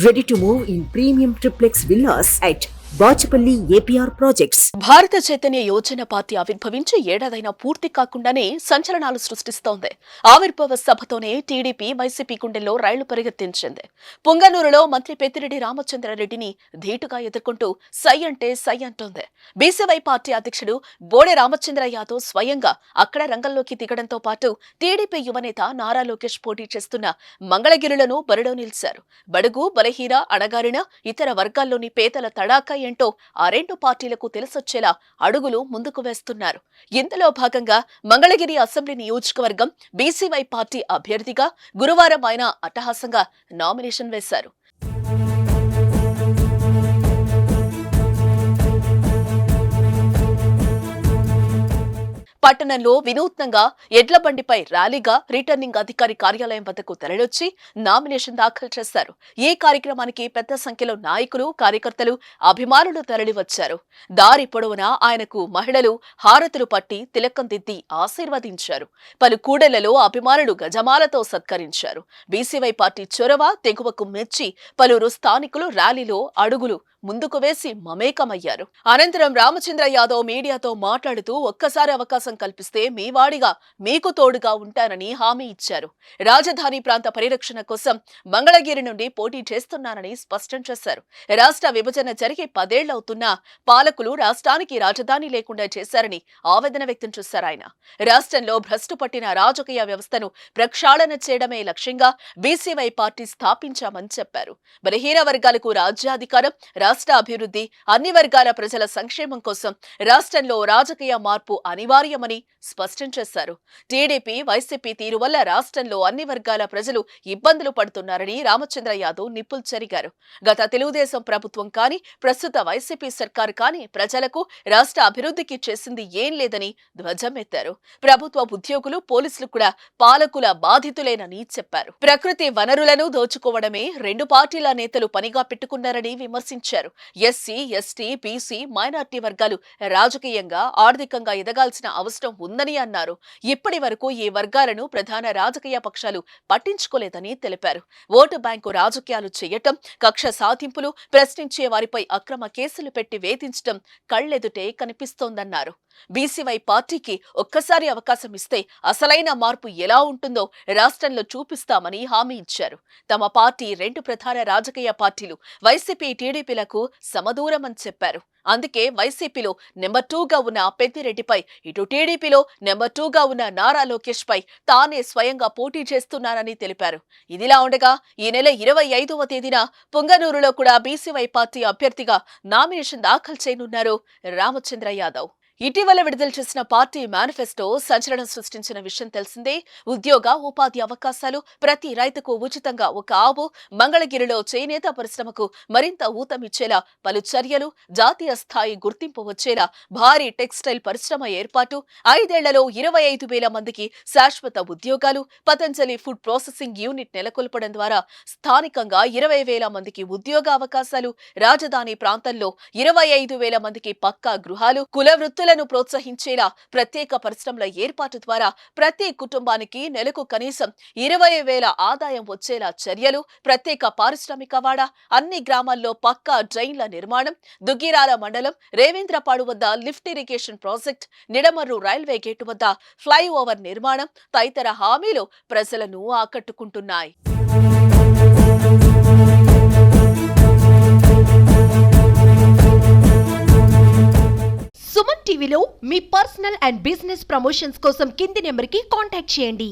Ready to move in premium triplex villas at Bachupally APR projects. భారత Chaitanya Yojana party ఆవిర్భవించి ఏడాదైనా పూర్తి కాకుండానే సంచలనాలు సృష్టిస్తోంది. ఆవిర్భావ సభతోనే టీడీపీ వైసీపీ గుండెల్లో రైళ్లు పరిగెత్తించింది. పుంగనూరులో మంత్రి పెద్దిరెడ్డి రామచంద్రారెడ్డిని ధీటుగా ఎదుర్కొంటూ సై అంటే సై అంటోంది. బీసీవై పార్టీ అధ్యక్షుడు బోడే రామచంద్ర యాదవ్ స్వయంగా అక్కడ రంగంలోకి దిగడంతో పాటు టీడీపీ యువనేత నారా లోకేష్ పోటీ చేస్తున్న మంగళగిరులను బరిలో నిలిచారు. బడుగు, బలహీన, అణగారిన ఇతర వర్గాల్లోని పేదల తడాకా ఏంటో ఆ రెండు పార్టీలకు తెలిసొచ్చేలా అడుగులు ముందుకు వేస్తున్నారు. ఇందులో భాగంగా మంగళగిరి అసెంబ్లీ నియోజకవర్గం బీసీవై పార్టీ అభ్యర్థిగా గురువారం ఆయన అట్టహాసంగా నామినేషన్ వేశారు. పట్టణంలో వినూత్నంగా ఎడ్ల బండిపై ర్యాలీగా రిటర్నింగ్ అధికారి కార్యాలయం వద్దకు తరలివచ్చి నామినేషన్ దాఖలు చేశారు. ఈ కార్యక్రమానికి పెద్ద సంఖ్యలో నాయకులు, కార్యకర్తలు, అభిమానులు తరలివచ్చారు. దారి పొడవునా ఆయనకు మహిళలు హారతులు పట్టి తిలకం దిద్ది ఆశీర్వదించారు. పలు కూడళ్లలో అభిమానులు గజమాలతో సత్కరించారు. బీసీవై పార్టీ చొరవ, తెగువకు మెచ్చి పలువురు స్థానికులు ర్యాలీలో అడుగులు ముందుకు వేసి మమేకమయ్యారు. అనంతరం రామచంద్ర యాదవ్ మీడియాతో మాట్లాడుతూ ఒక్కసారి అవకాశం కల్పిస్తే మీ వాడిగా మీకు తోడుగా ఉంటానని హామీ ఇచ్చారు. రాజధాని ప్రాంత పరిరక్షణ కోసం మంగళగిరి నుండి పోటీ చేస్తున్నానని స్పష్టం చేశారు. రాష్ట్ర విభజన జరిగి 10 ఏళ్లవుతున్నా పాలకులు రాష్ట్రానికి రాజధాని లేకుండా చేశారని ఆవేదన వ్యక్తం చేశారు. ఆయన రాష్ట్రంలో భ్రష్టు పట్టిన రాజకీయ వ్యవస్థను ప్రక్షాళన చేయడమే లక్ష్యంగా బీసీవై పార్టీ స్థాపించామని చెప్పారు. బలహీన వర్గాలకు రాజ్యాధికారం, రాష్ట్ర అభివృద్ధి, అన్ని వర్గాల ప్రజల సంక్షేమం కోసం రాష్ట్రంలో రాజకీయ మార్పు అనివార్యమని స్పష్టం చేశారు. టీడీపీ, వైసీపీ తీరు వల్ల రాష్ట్రంలో అన్ని వర్గాల ప్రజలు ఇబ్బందులు పడుతున్నారని రామచంద్ర యాదవ్ నిప్పులు చెరిగారు. గత తెలుగుదేశం ప్రభుత్వం కానీ, ప్రస్తుత వైసీపీ సర్కారు కానీ ప్రజలకు, రాష్ట్ర అభివృద్ధికి చేసింది ఏం లేదని ధ్వజమెత్తారు. ప్రభుత్వ ఉద్యోగులు, పోలీసులు కూడా పాలకుల బాధితులేనని చెప్పారు. ప్రకృతి వనరులను దోచుకోవడమే రెండు పార్టీల నేతలు పనిగా పెట్టుకున్నారని విమర్శించారు. ఎస్సీ, ఎస్టీ, బీసీ, మైనార్టీ వర్గాలు రాజకీయంగా, ఆర్థికంగా ఎదగాల్సిన అవసరం ఉందని అన్నారు. ఇప్పటి వరకు ఈ వర్గాలను ప్రధాన రాజకీయ పక్షాలు పట్టించుకోలేదని తెలిపారు. ఓటు బ్యాంకు రాజకీయాలు చేయటం, కక్ష సాధింపులు, ప్రశ్నించే వారిపై అక్రమ కేసులు పెట్టి వేధించడం కళ్లెదుటే కనిపిస్తోందన్నారు. బీసీవై పార్టీకి ఒక్కసారి అవకాశం ఇస్తే అసలైన మార్పు ఎలా ఉంటుందో రాష్ట్రంలో చూపిస్తామని హామీ ఇచ్చారు. తమ పార్టీ రెండు ప్రధాన రాజకీయ పార్టీలు వైసీపీ, టీడీపీలకు సమదూరమని చెప్పారు. అందుకే వైసీపీలో నెంబర్ 2గా ఉన్న పెద్దిరెడ్డిపై, ఇటు టీడీపీలో నెంబర్ 2గా ఉన్న నారా లోకేష్ పై తానే స్వయంగా పోటీ చేస్తున్నానని తెలిపారు. ఇదిలా ఉండగా ఈ నెల 25వ తేదీన పుంగనూరులో కూడా బీసీవై పార్టీ అభ్యర్థిగా నామినేషన్ దాఖలు చేయనున్నారు రామచంద్ర యాదవ్. ఇటీవల విడుదల చేసిన పార్టీ మేనిఫెస్టో సంచలనం సృష్టించిన విషయం తెలిసిందే. ఉద్యోగ, ఉపాధి అవకాశాలు, ప్రతి రైతుకు ఉచితంగా ఒక ఆవు, మంగళగిరిలో చేనేత పరిశ్రమకు మరింత ఊతమిచ్చేలా పలు చర్యలు, జాతీయ స్థాయి గుర్తింపు వచ్చేలా భారీ టెక్స్టైల్ పరిశ్రమ ఏర్పాటు, 5 ఏళ్లలో 25,000 మందికి శాశ్వత ఉద్యోగాలు, పతంజలి ఫుడ్ ప్రాసెసింగ్ యూనిట్ నెలకొల్పడం ద్వారా స్థానికంగా 20,000 మందికి ఉద్యోగ అవకాశాలు, రాజధాని ప్రాంతంలో 25,000 మందికి పక్కా గృహాలు, కుల వృత్తులను ప్రోత్సహించేలా ప్రత్యేక పరిశ్రమల ఏర్పాటు ద్వారా ప్రతి కుటుంబానికి నెలకు కనీసం 20,000 ఆదాయం వచ్చేలా చర్యలు, ప్రత్యేక పారిశ్రామిక వాడ, అన్ని గ్రామాల్లో పక్కా డ్రైన్ల నిర్మాణం, దుగ్గిరాల మండలం రేవేంద్రపాడు వద్ద lift irrigation project, Nidamarru railway gate వద్ద ఫ్లైఓవర్ నిర్మాణం తదితర హామీలు ప్రజలను ఆకట్టుకుంటున్నాయి. సుమన్ టీవీలో మీ పర్సనల్ అండ్ బిజినెస్ ప్రమోషన్స్ కోసం కింది నెంబర్కి కాంటాక్ట్ చేయండి.